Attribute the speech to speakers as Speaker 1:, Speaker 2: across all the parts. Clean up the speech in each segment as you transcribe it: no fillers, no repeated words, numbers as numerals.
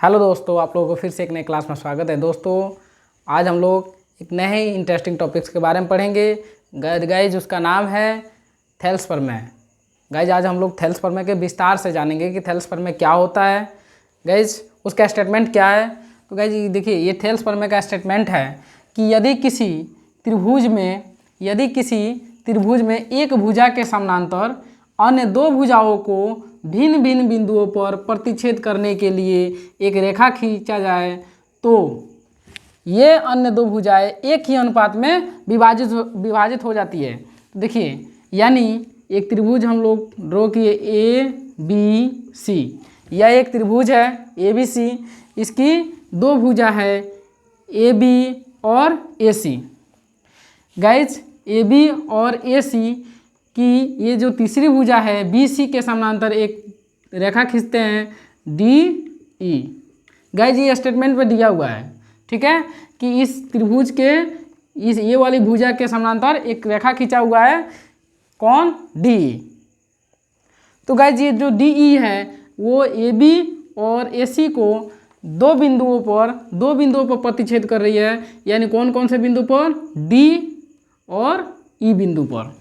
Speaker 1: Hello दोस्तों, आप लोगों को फिर से एक नए क्लास में स्वागत है। दोस्तों आज हम लोग एक नए ही इंटरेस्टिंग टॉपिक्स के बारे में पढ़ेंगे। गाइज उसका नाम है थैलेस प्रमेय। गाइज आज हम लोग थैलेस प्रमेय के विस्तार से जानेंगे कि थैलेस प्रमेय क्या होता है, गाइज उसका स्टेटमेंट क्या है। तो गाइज देखिए, ये थैलेस प्रमेय का स्टेटमेंट है कि यदि किसी त्रिभुज में एक भुजा के समानांतर अन्य दो भुजाओं को भिन्न भिन्न बिंदुओं पर प्रतिच्छेद करने के लिए एक रेखा खींचा जाए तो ये अन्य दो भुजाएं एक ही अनुपात में विभाजित हो जाती है। तो देखिए, यानी एक त्रिभुज हम लोग ड्रॉ किए ए बी सी। यह एक त्रिभुज है ए बी सी, इसकी दो भुजा है ए बी और ए सी। गाइज ए बी और ए सी कि ये जो तीसरी भुजा है बी सी के समानांतर एक रेखा खींचते हैं डी ई। गाइज ये स्टेटमेंट पे दिया हुआ है, ठीक है, कि इस त्रिभुज के ये वाली भुजा के समानांतर एक रेखा खींचा हुआ है, कौन, डी ई। तो गाइज ये जो डी ई है वो ए बी और ए सी को दो बिंदुओं पर प्रतिच्छेद कर रही है, यानी कौन कौन से बिंदु पर, डी और ई बिंदु पर।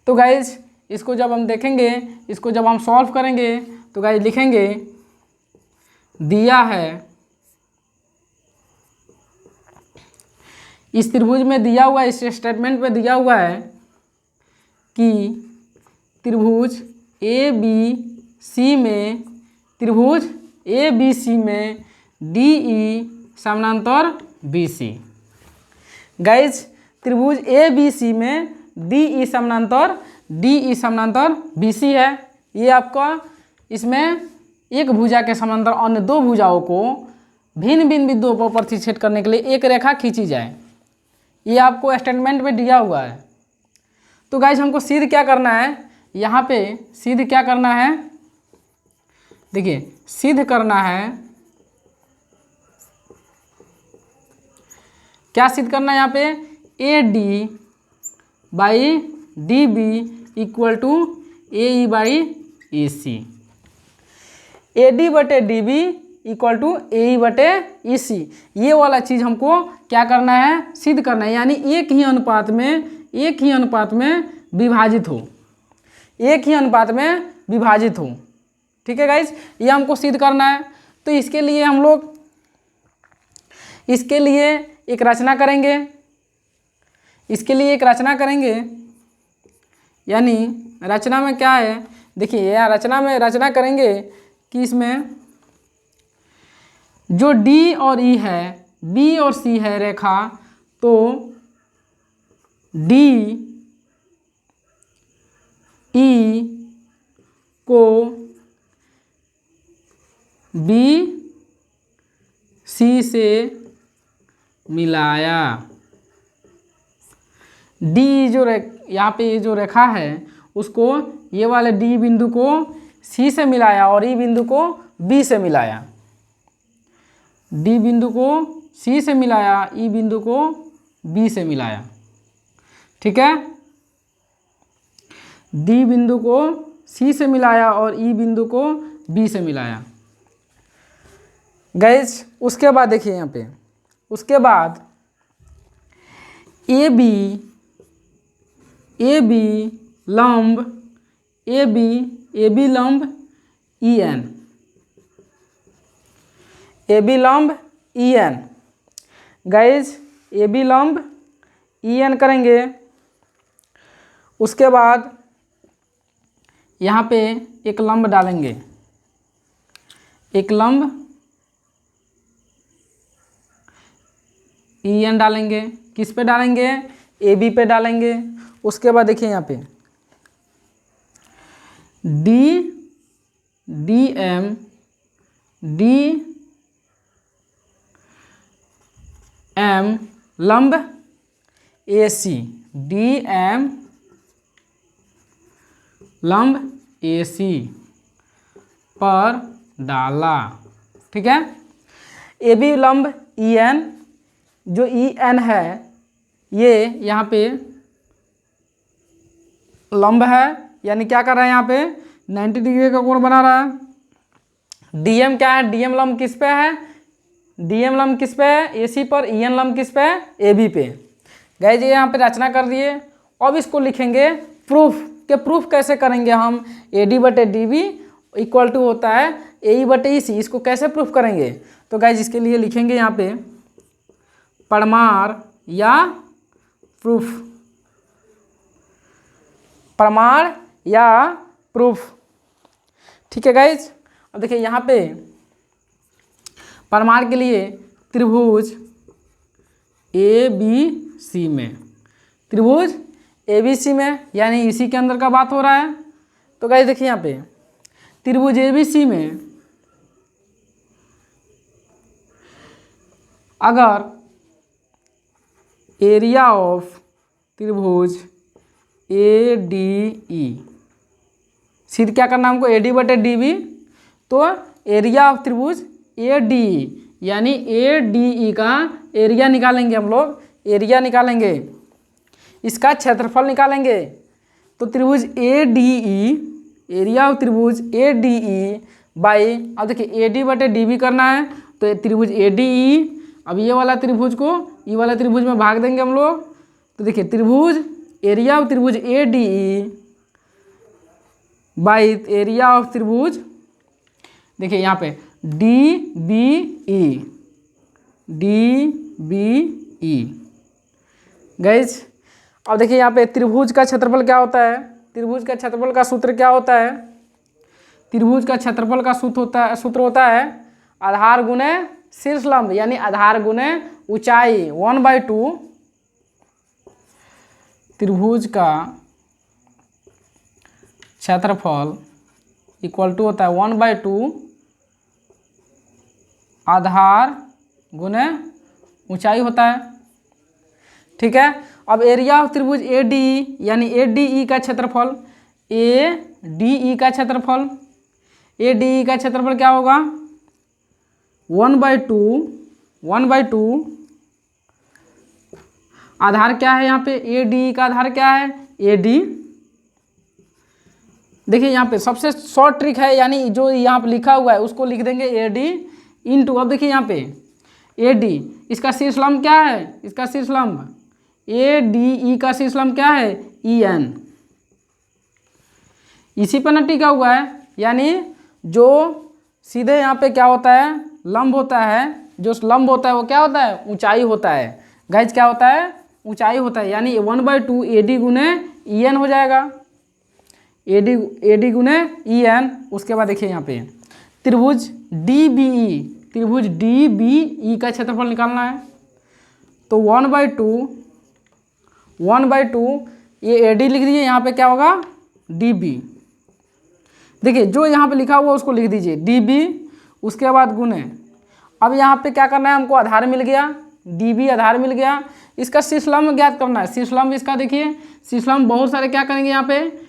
Speaker 1: तो गाइज इसको जब हम देखेंगे, इसको जब हम सॉल्व करेंगे तो गाइज लिखेंगे दिया है, इस त्रिभुज में दिया हुआ, इस स्टेटमेंट में दिया हुआ है कि त्रिभुज ए बी सी में डी ई समानांतर बी सी। गाइज त्रिभुज ए बी सी में डी ई समानांतर बी सी है। ये आपका इसमें एक भुजा के समानांतर अन्य दो भुजाओं को भिन्न भिन्न बिंदुओं पर प्रतिच्छेद करने के लिए एक रेखा खींची जाए, ये आपको स्टेटमेंट में दिया हुआ है। तो गाइज हमको सिद्ध क्या करना है, यहाँ पे सिद्ध क्या करना है, देखिए सिद्ध करना है, क्या सिद्ध करना है यहाँ पे, A D by D B equal to A E by A C. A D बटे D B equal to A E बटे ई सी, ये वाला चीज़ हमको क्या करना है, सिद्ध करना है। यानी एक ही अनुपात में विभाजित हो, ठीक है गाइज, ये हमको सिद्ध करना है। तो इसके लिए हम लोग एक रचना करेंगे, यानी रचना में क्या है, देखिए यहाँ रचना करेंगे कि इसमें जो डी और ई है, बी और सी है रेखा, तो डी ई को बी सी से मिलाया, डी जो यहाँ पे जो रेखा है उसको, ये वाले डी बिंदु को सी से मिलाया और ई बिंदु को बी से मिलाया, डी बिंदु को सी से मिलाया, ई बिंदु को बी से मिलाया, ठीक है, डी बिंदु को सी से मिलाया और ई बिंदु को बी से मिलाया। गाइज उसके बाद देखिए यहाँ पे, उसके बाद ए बी लंब E N, guys A B लंब ई एन करेंगे। उसके बाद यहाँ पे एक लंब डालेंगे, एक लंब ई एन डालेंगे, किस पे डालेंगे, ए बी पे डालेंगे। उसके बाद देखिए यहाँ पे डी एम लंब ए सी, डी एम लंब ए सी पर डाला, ठीक है। ए बी लंब ई एन, जो ई एन है ये यहाँ पे लंब है, यानी क्या कर रहा है, यहाँ पे 90 डिग्री का कोण बना रहा है। डीएम क्या है, डीएम लंब किस पे है, डीएम लंब किस पे है, एसी पर, ईएन लंब किस पे है, एबी पे। गाइस ये यहाँ पे रचना कर दिए। अब इसको लिखेंगे प्रूफ के, प्रूफ कैसे करेंगे हम, एडी बटे डीबी इक्वल टू होता है एई बटे ईसी, इसको कैसे प्रूफ करेंगे। तो गाइस इसके लिए लिखेंगे यहाँ पे प्रमाण या प्रूफ, प्रमाण या प्रूफ। ठीक है गाइज, अब देखिए यहाँ पे प्रमाण के लिए त्रिभुज ए बी सी में, त्रिभुज ए बी सी में यानी इसी के अंदर का बात हो रहा है। तो गाइज देखिए यहाँ पे त्रिभुज ए बी सी में अगर एरिया ऑफ त्रिभुज ए डी ई, सीधे क्या करना हमको, ए डी बटे डी बी, तो एरिया ऑफ त्रिभुज ए डी ई यानी ए डी ई का एरिया निकालेंगे हम लोग, एरिया निकालेंगे, इसका क्षेत्रफल निकालेंगे। तो त्रिभुज A D E, area of त्रिभुज ए डी ई बाई, अब देखिए ए डी बटे डी बी करना है, तो त्रिभुज ए डी ई, अब ये वाला त्रिभुज को ये वाला त्रिभुज में भाग देंगे हम लोग। तो देखिए त्रिभुज एरिया ऑफ त्रिभुज A D E by area of त्रिभुज, देखिए यहाँ पे D B E, D B E. Guys अब देखिए यहाँ पे त्रिभुज का क्षेत्रफल क्या होता है, त्रिभुज का क्षेत्रफल का सूत्र क्या होता है, त्रिभुज का क्षेत्रफल का सूत्र होता है आधार गुणे शीर्ष लंब यानी आधार गुणे ऊंचाई 1/2, त्रिभुज का क्षेत्रफल इक्वल टू होता है 1/2 आधार गुणे ऊंचाई होता है। ठीक है, अब एरिया ऑफ त्रिभुज ए डी ई यानी ए डी ई का क्षेत्रफल, ए डी ई का क्षेत्रफल, ए डी ई का क्षेत्रफल क्या होगा 1/2 आधार क्या है यहाँ पे, ए डी ई का आधार क्या है, ए डी। देखिए यहाँ पे सबसे शॉर्ट ट्रिक है, यानी जो यहाँ पे लिखा हुआ है उसको लिख देंगे ए डी इंटू, अब देखिए यहाँ पे ए डी, इसका शीर्ष लंब क्या है, इसका शीर्ष लंब ए डी ई का शीर्ष लंब क्या है, ई एन, इसी पर ना टिका हुआ है, यानी जो सीधे यहाँ पे क्या होता है, लंब होता है, जो लंब होता है वो क्या होता है, ऊंचाई होता है। गाइज क्या होता है, ऊंचाई होता है, यानी 1/2 ए डी गुने ई एन हो जाएगा, ए डी गुने ई एन। उसके बाद देखिए यहाँ पे त्रिभुज डी बी ई, त्रिभुज डी बी ई का क्षेत्रफल निकालना है, तो 1/2 ये ए डी लिख दीजिए, यहाँ पे क्या होगा डी बी, देखिए जो यहाँ पे लिखा हुआ उसको लिख दीजिए डी बी, उसके बाद गुने, अब यहाँ पे क्या करना है हमको, आधार मिल गया, डी बी आधार मिल गया, इसका शीर्ष लंब ज्ञात करना है, शीर्ष लंब इसका देखिए शीर्ष लंब बहुत सारे क्या करेंगे यहाँ पे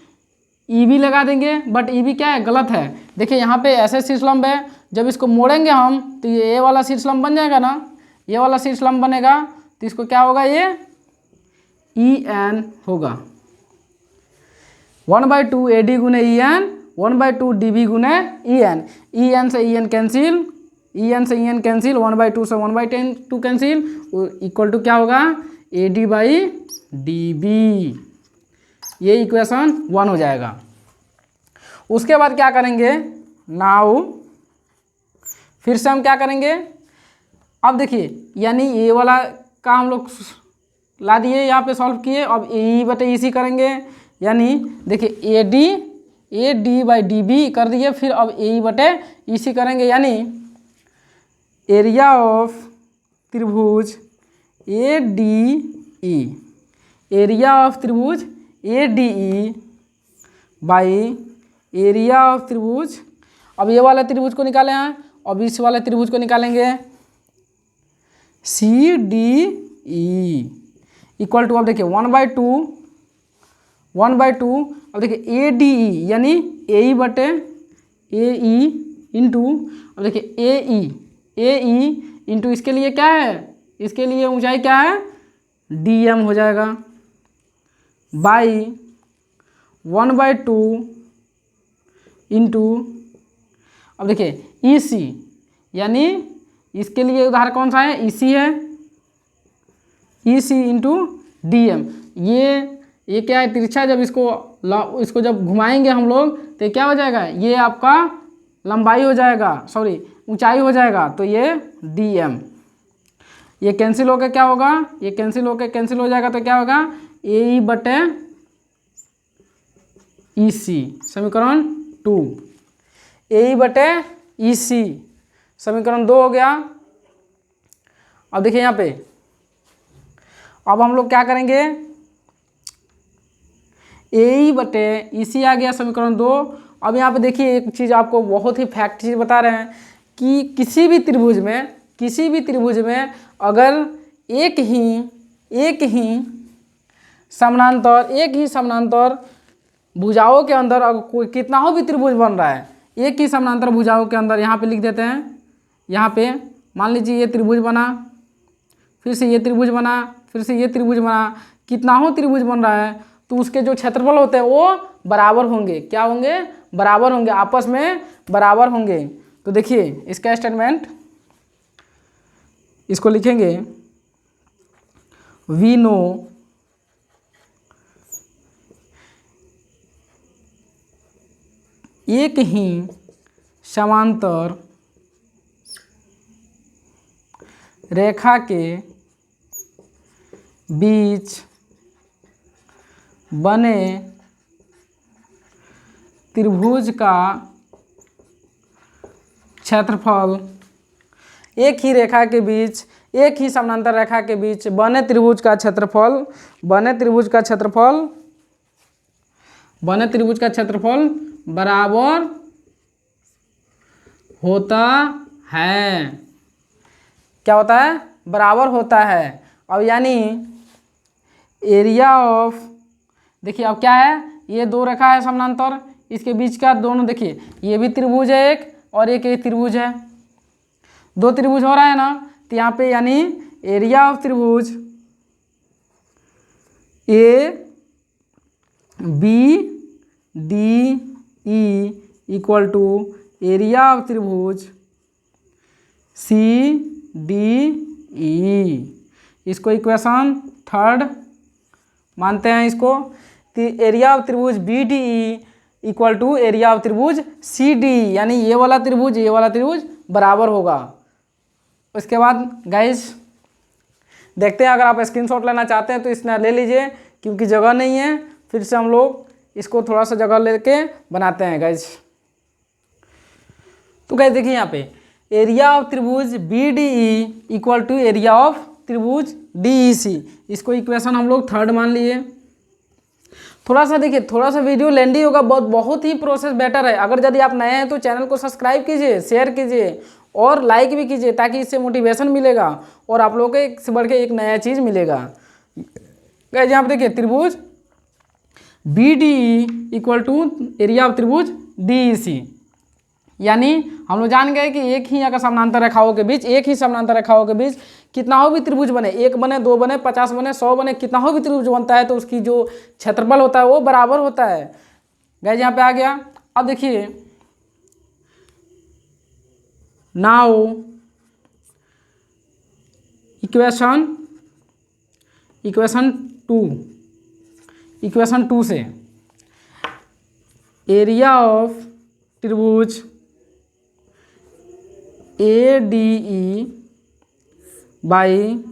Speaker 1: ई बी लगा देंगे, बट ई बी क्या है, गलत है। देखिए यहाँ पे ऐसे शीर्ष लंब है, जब इसको मोड़ेंगे हम तो ये वाला शीर्ष लंब बन जाएगा ना, ये वाला शीर्ष लंब बनेगा, तो इसको क्या होगा, ये ई एन होगा, 1/2 ए डी गुने ई एन, 1/2 डी बी गुने ई एन, ई एन से E N cancel, E N से ई एन कैंसिल, 1/2 से 1/2 कैंसिल, इक्वल टू क्या होगा A D by D B, ये इक्वेशन 1 हो जाएगा। उसके बाद क्या करेंगे, नाउ फिर से हम क्या करेंगे, अब देखिए यानी ये वाला का हम लोग ला दिए यहाँ पे सॉल्व किए, अब ए बटे ई सी करेंगे, यानी देखिए A D by D B कर दिए, फिर अब ए बटे ई सी करेंगे, यानी एरिया ऑफ त्रिभुज A D E, area of त्रिभुज A D E by area of त्रिभुज, अब ये वाला त्रिभुज को निकाले हैं, अब इस वाले त्रिभुज को निकालेंगे C D E equal to, अब देखिए 1/2, अब देखिए ए डी ई यानी ए ई बटे ए ई इंटू, अब देखिए ए ई इंटू इसके लिए क्या है, इसके लिए ऊंचाई क्या है डी एम हो जाएगा, बाई 1/2 इंटू, अब देखिए ई सी, यानी इसके लिए उदाहरण कौन सा है, ई सी है, ई सी इंटू डी एम। ये क्या है, तिरछा, जब इसको जब घुमाएंगे हम लोग तो क्या हो जाएगा, ये आपका लंबाई हो जाएगा, सॉरी ऊंचाई हो जाएगा, तो ये डी एम। ये कैंसिल होकर क्या होगा, ये कैंसिल होकर कैंसिल हो जाएगा, तो क्या होगा, ए ई बटे ई सी, समीकरण 2, ए ई बटे ई सी, समीकरण 2 हो गया। अब देखिए यहाँ पे, अब हम लोग क्या करेंगे, ए ई बटे ई सी आ गया समीकरण 2। अब यहाँ पे देखिए एक चीज़ आपको बहुत ही फैक्ट चीज़ बता रहे हैं कि किसी भी त्रिभुज में अगर एक ही समानांतर भुजाओं के अंदर अगर कोई कितना हो भी त्रिभुज बन रहा है, एक ही समानांतर भुजाओं के अंदर, यहाँ पे लिख देते हैं, यहाँ पे मान लीजिए ये त्रिभुज बना, फिर से ये त्रिभुज बना, फिर से ये त्रिभुज बना, कितना हो त्रिभुज बन रहा है, तो उसके जो क्षेत्रफल होते हैं वो बराबर होंगे, क्या होंगे, बराबर होंगे, आपस में बराबर होंगे। तो देखिए इसका स्टेटमेंट, इसको लिखेंगे, वी नो एक ही समांतर रेखा के बीच बने त्रिभुज का क्षेत्रफल, एक ही रेखा के बीच, एक ही समानांतर रेखा के बीच बने त्रिभुज का क्षेत्रफल, बने त्रिभुज का क्षेत्रफल बराबर होता है, क्या होता है, बराबर होता है। अब यानी एरिया ऑफ, देखिए अब क्या है, ये दो रेखा है समानांतर, इसके बीच का दोनों, देखिए ये भी त्रिभुज है एक, और एक ये त्रिभुज है, दो त्रिभुज हो रहा है ना, तो यहाँ पे यानी एरिया ऑफ त्रिभुज A B D E equal to area of त्रिभुज सी डी ई, इसको इक्वेशन 3 मानते हैं इसको। एरिया ऑफ त्रिभुज B D E equal to area of त्रिभुज सी डी, यानी ये वाला त्रिभुज बराबर होगा। उसके बाद गाइस देखते हैं, अगर आप स्क्रीनशॉट लेना चाहते हैं तो इसने ले लीजिए, क्योंकि जगह नहीं है, फिर से हम लोग इसको थोड़ा सा जगह लेके बनाते हैं गाइस। तो गाइस देखिए यहाँ पे एरिया ऑफ त्रिभुज B D E equal to area of त्रिभुज डी ई सी, इसको इक्वेशन हम लोग 3 मान लिए। थोड़ा सा देखिए, थोड़ा सा वीडियो लेंदी होगा, बहुत ही प्रोसेस बेटर है। अगर यदि आप नए हैं तो चैनल को सब्सक्राइब कीजिए, शेयर कीजिए और लाइक भी कीजिए, ताकि इससे मोटिवेशन मिलेगा और आप लोगों को एक से बढ़ के एक नया चीज़ मिलेगा। गाइस यहाँ पे देखिए त्रिभुज B D E equal to area of त्रिभुज डी ई सी, यानी हम लोग जान गए कि एक ही अगर समानांतर रेखाओं के बीच, एक ही समानांतर रेखाओं के बीच कितना हो भी त्रिभुज बने, 1 बने, 2 बने, 50 बने, 100 बने, कितना हो भी त्रिभुज बनता है, तो उसकी जो क्षेत्रफल होता है वो बराबर होता है। गाइस यहाँ पे आ गया। अब देखिए नाउ इक्वेशन 2 से एरिया ऑफ त्रिभुज A D E by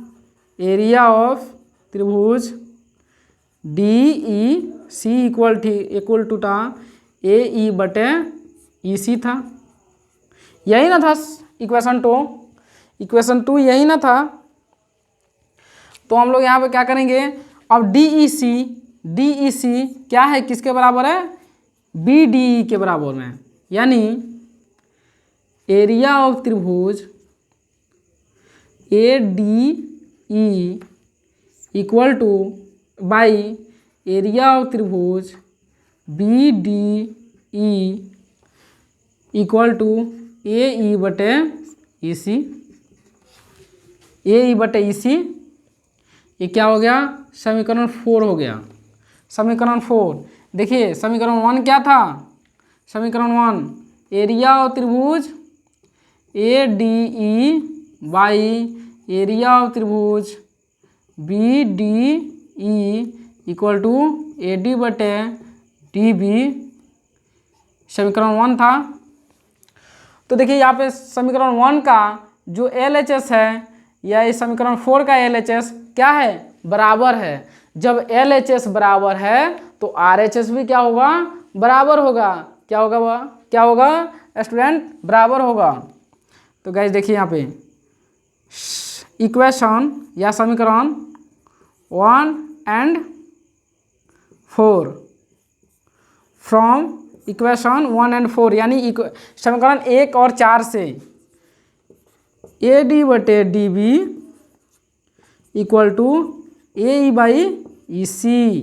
Speaker 1: area of त्रिभुज D E C equal to था ए ई बटे ई सी था, यही ना था इक्वेशन 2 यही ना था। तो हम लोग यहाँ पे क्या करेंगे, अब डी ई सी क्या है, किसके बराबर है, बी डी ई के बराबर है, यानी एरिया ऑफ त्रिभुज A D E equal to by area of त्रिभुज B D E equal to A E बटे ई सी, ए ई बटे ई सी, ये क्या हो गया, समीकरण 4 हो गया। समीकरण 4 देखिए, समीकरण 1 क्या था, समीकरण 1 एरिया ऑफ त्रिभुज A D E by area of त्रिभुज B D E equal to A D बटे डी बी, समीकरण 1 था। तो देखिए यहाँ पे समीकरण 1 का जो LHS है या इस समीकरण 4 का LHS क्या है, बराबर है। जब LHS बराबर है तो RHS भी क्या होगा, बराबर होगा। क्या होगा वह, क्या होगा स्टूडेंट, बराबर होगा। तो गाइस देखिए यहाँ पे इक्वेशन या समीकरण 1 and 4 फ्रॉम इक्वेशन 1 and 4 यानी समीकरण 1 और 4 से ए डी बटे D B equal to A E by E C.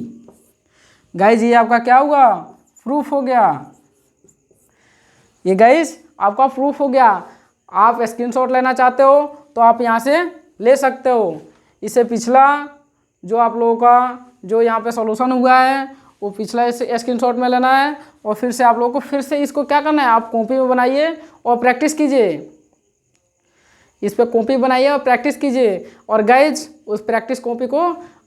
Speaker 1: Guys ये आपका क्या हुआ, प्रूफ हो गया। ये गाइज आपका प्रूफ हो गया। आप स्क्रीनशॉट लेना चाहते हो तो आप यहाँ से ले सकते हो। इससे पिछला जो आप लोगों का जो यहाँ पे सॉल्यूशन हुआ है वो पिछला स्क्रीनशॉट में लेना है और फिर से आप लोगों को फिर से इसको क्या करना है, आप कॉपी में बनाइए और प्रैक्टिस कीजिए। इस पर कॉपी बनाइए और प्रैक्टिस कीजिए। और गाइज उस प्रैक्टिस कॉपी को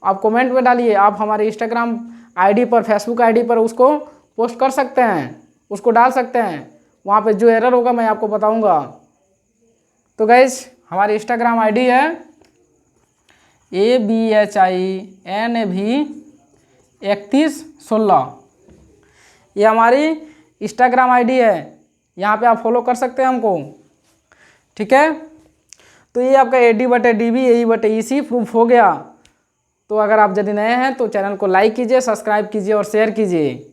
Speaker 1: आप कमेंट में डालिए। आप हमारे इंस्टाग्राम आईडी पर, फेसबुक आईडी पर उसको पोस्ट कर सकते हैं, उसको डाल सकते हैं। वहाँ पे जो एरर होगा मैं आपको बताऊँगा। तो गाइज हमारी इंस्टाग्राम आईडी है ABHINAV3116। ये हमारी इंस्टाग्राम आईडी है, यहाँ पे आप फॉलो कर सकते हैं हमको, ठीक है। तो ये आपका AD बटे DB AE बटे EC प्रूफ हो गया। तो अगर आप यदि नए हैं तो चैनल को लाइक कीजिए, सब्सक्राइब कीजिए और शेयर कीजिए।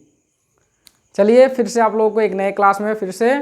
Speaker 1: चलिए फिर से आप लोगों को एक नए क्लास में फिर से